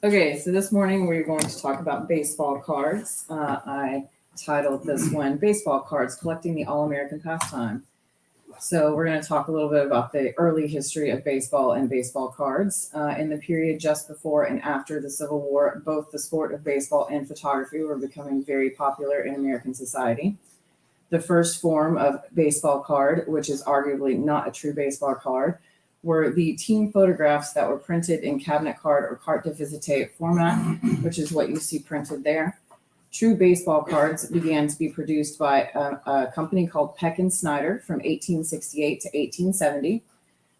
Okay, so this morning we're going to talk about baseball cards. I titled this one, Baseball Cards, Collecting the All-American Pastime. So we're going to talk a little bit about the early history of baseball and baseball cards. In the period just before and after the Civil War, both the sport of baseball and photography were becoming very popular in American society. The first form of baseball card, which is arguably not a true baseball card, were the team photographs that were printed in cabinet card or carte de visite format, which is what you see printed there. True baseball cards began to be produced by a company called Peck & Snyder from 1868 to 1870.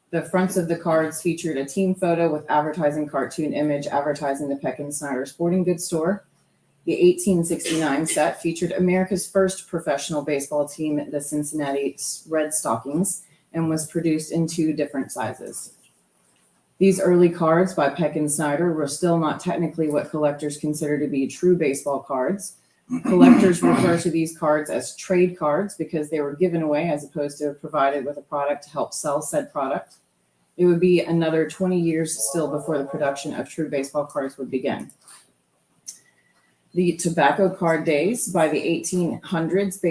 The fronts of the cards featured a team photo with advertising cartoon image advertising the Peck & Snyder sporting goods store. The 1869 set featured America's first professional baseball team, the Cincinnati Red Stockings, and was produced in 2 different sizes. These early cards by Peck & Snyder were still not technically what collectors consider to be true baseball cards. Collectors refer to these cards as trade cards because they were given away as opposed to provided with a product to help sell said product. It would be another 20 years still before the production of true baseball cards would begin. The tobacco card days, by the 1800s, by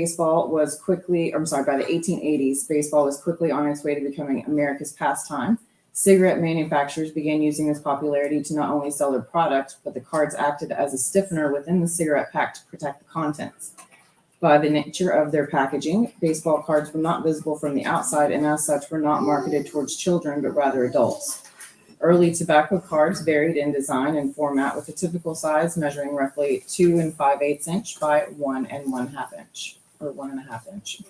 the 1880s, baseball was quickly on its way to becoming America's pastime. Cigarette manufacturers began using this popularity to not only sell their product, but the cards acted as a stiffener within the cigarette pack to protect the contents. By the nature of their packaging, baseball cards were not visible from the outside and as such were not marketed towards children, but rather adults. Early tobacco cards varied in design and format with a typical size measuring roughly 2 5/8 inch by 1 1/2 inch, or 1.5 inch.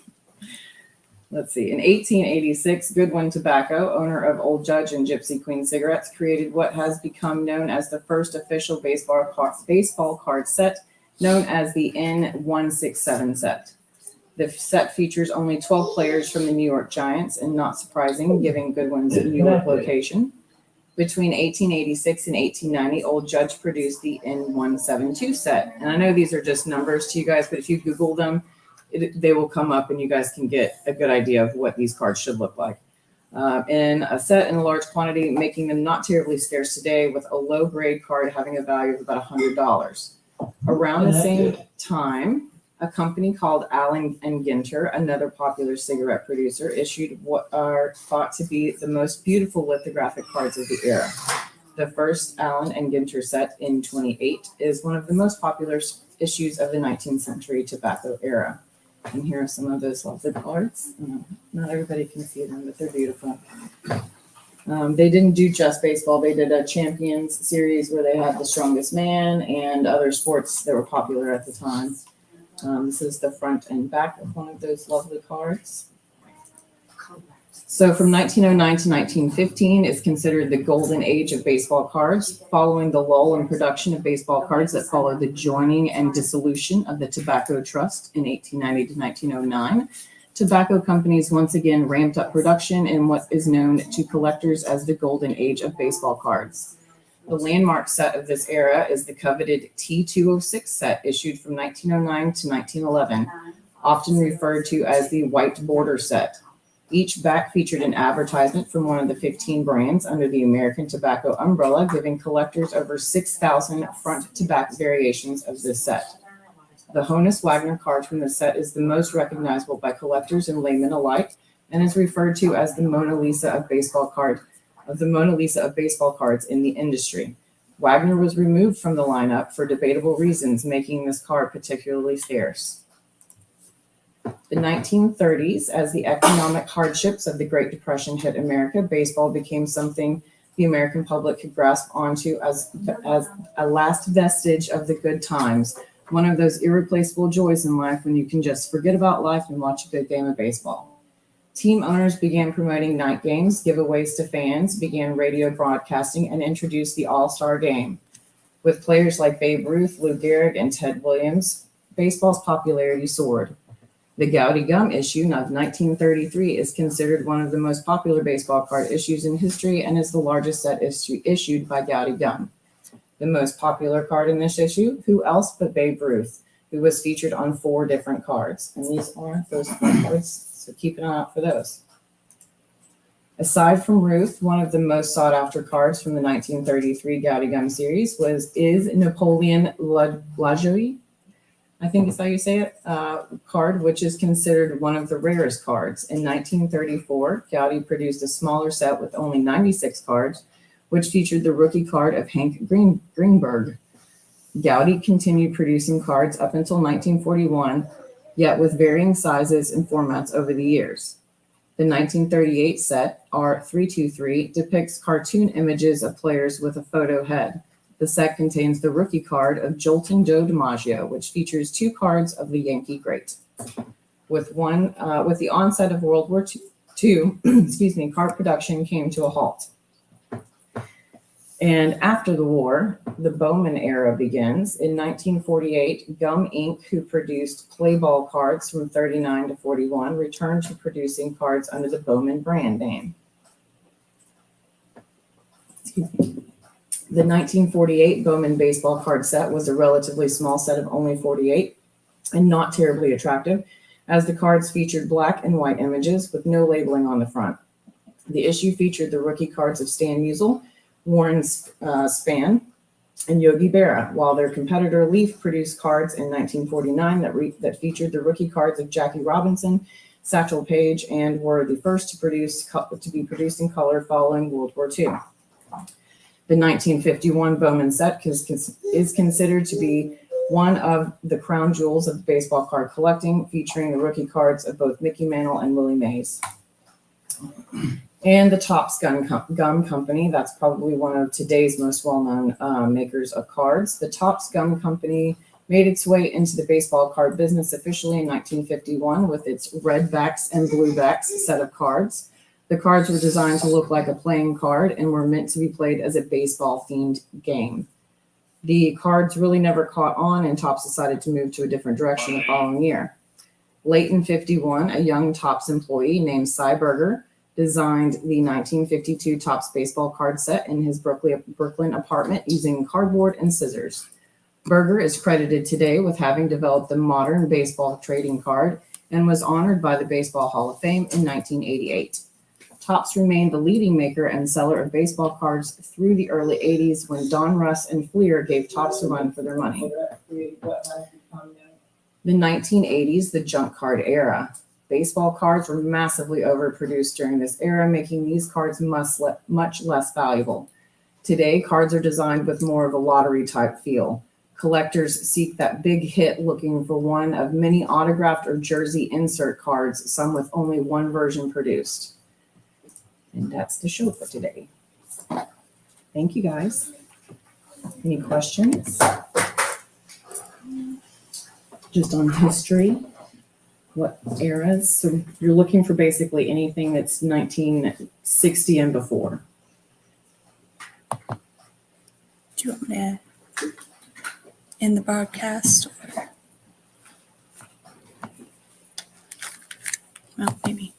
Let's see. In 1886, Goodwin Tobacco, owner of Old Judge and Gypsy Queen cigarettes, created what has become known as the first official baseball card set, known as the N167 Set. The set features only 12 players from the New York Giants, and not surprising, given Goodwin's New York location. Between 1886 and 1890, Old Judge produced the N172 set. And I know these are just numbers to you guys, but if you Google them, they will come up and you guys can get a good idea of what these cards should look like. In a set in a large quantity, making them not terribly scarce today, with a low grade card having a value of about $100. Around the same time, a company called Allen and Ginter, another popular cigarette producer, issued what are thought to be the most beautiful lithographic cards of the era. The first Allen and Ginter set in 28 is one of the most popular issues of the 19th century tobacco era. And here are some of those lovely cards. Not everybody can see them, but they're beautiful. They didn't do just baseball. They did a Champions series where they had the strongest man and other sports that were popular at the time. This is the front and back of one of those lovely cards. So from 1909 to 1915 is considered the golden age of baseball cards. Following the lull in production of baseball cards that followed the joining and dissolution of the Tobacco Trust in 1890 to 1909, tobacco companies once again ramped up production in what is known to collectors as the golden age of baseball cards. The landmark set of this era is the coveted T206 set issued from 1909 to 1911, often referred to as the white border set. Each back featured an advertisement from one of the 15 brands under the American Tobacco umbrella, giving collectors over 6,000 front-to-back variations of this set. The Honus Wagner card from the set is the most recognizable by collectors and laymen alike, and is referred to as the Mona Lisa of baseball cards in the industry. Wagner was removed from the lineup for debatable reasons, making this card particularly scarce. The 1930s, as the economic hardships of the Great Depression hit America, baseball became something the American public could grasp onto as a last vestige of the good times, one of those irreplaceable joys in life when you can just forget about life and watch a good game of baseball. Team owners began promoting night games, giveaways to fans, began radio broadcasting, and introduced the All-Star Game. With players like Babe Ruth, Lou Gehrig, and Ted Williams, baseball's popularity soared. The Gowdy Gum issue of 1933 is considered one of the most popular baseball card issues in history and is the largest set issued by Gowdy Gum. The most popular card in this issue, who else but Babe Ruth, who was featured on 4 different cards. And these are those 4 cards, so keep an eye out for those. Aside from Ruth, one of the most sought-after cards from the 1933 Gowdy Gum series is Napoleon Ludwigi, I think is how you say it, card, which is considered one of the rarest cards. In 1934, Gowdy produced a smaller set with only 96 cards, which featured the rookie card of Hank Greenberg. Gowdy continued producing cards up until 1941, yet with varying sizes and formats over the years. The 1938 set, R323, depicts cartoon images of players with a photo head. The set contains the rookie card of Joltin' Joe DiMaggio, which features 2 cards of the Yankee great. With the onset of World War II, card production came to a halt. And after the war, the Bowman era begins. In 1948, Gum Inc., who produced play ball cards from 39 to 41, returned to producing cards under the Bowman brand name. The 1948 Bowman baseball card set was a relatively small set of only 48 and not terribly attractive, as the cards featured black and white images with no labeling on the front. The issue featured the rookie cards of Stan Musial, Warren Spahn, and Yogi Berra, while their competitor Leaf produced cards in 1949 that featured the rookie cards of Jackie Robinson, Satchel Paige, and were the first to be produced in color following World War II. The 1951 Bowman Set is considered to be one of the crown jewels of baseball card collecting, featuring the rookie cards of both Mickey Mantle and Willie Mays. And the Topps Gum Company, that's probably one of today's most well-known makers of cards. The Topps Gum Company made its way into the baseball card business officially in 1951 with its red backs and blue backs set of cards. The cards were designed to look like a playing card and were meant to be played as a baseball-themed game. The cards really never caught on, and Topps decided to move to a different direction the following year. Late in 51, a young Topps employee named Cy Berger designed the 1952 Topps baseball card set in his Brooklyn apartment using cardboard and scissors. Berger is credited today with having developed the modern baseball trading card and was honored by the Baseball Hall of Fame in 1988. Topps remained the leading maker and seller of baseball cards through the early 80s when Don Russ and Fleer gave Topps a run for their money. The 1980s, the junk card era. Baseball cards were massively overproduced during this era, making these cards much less valuable. Today, cards are designed with more of a lottery-type feel. Collectors seek that big hit, looking for one of many autographed or jersey insert cards, some with only one version produced. And that's the show for today. Thank you, guys. Any questions? Just on history. What eras? So you're looking for basically anything that's 1960 and before. Do you want me to end the broadcast? Or... Well, maybe.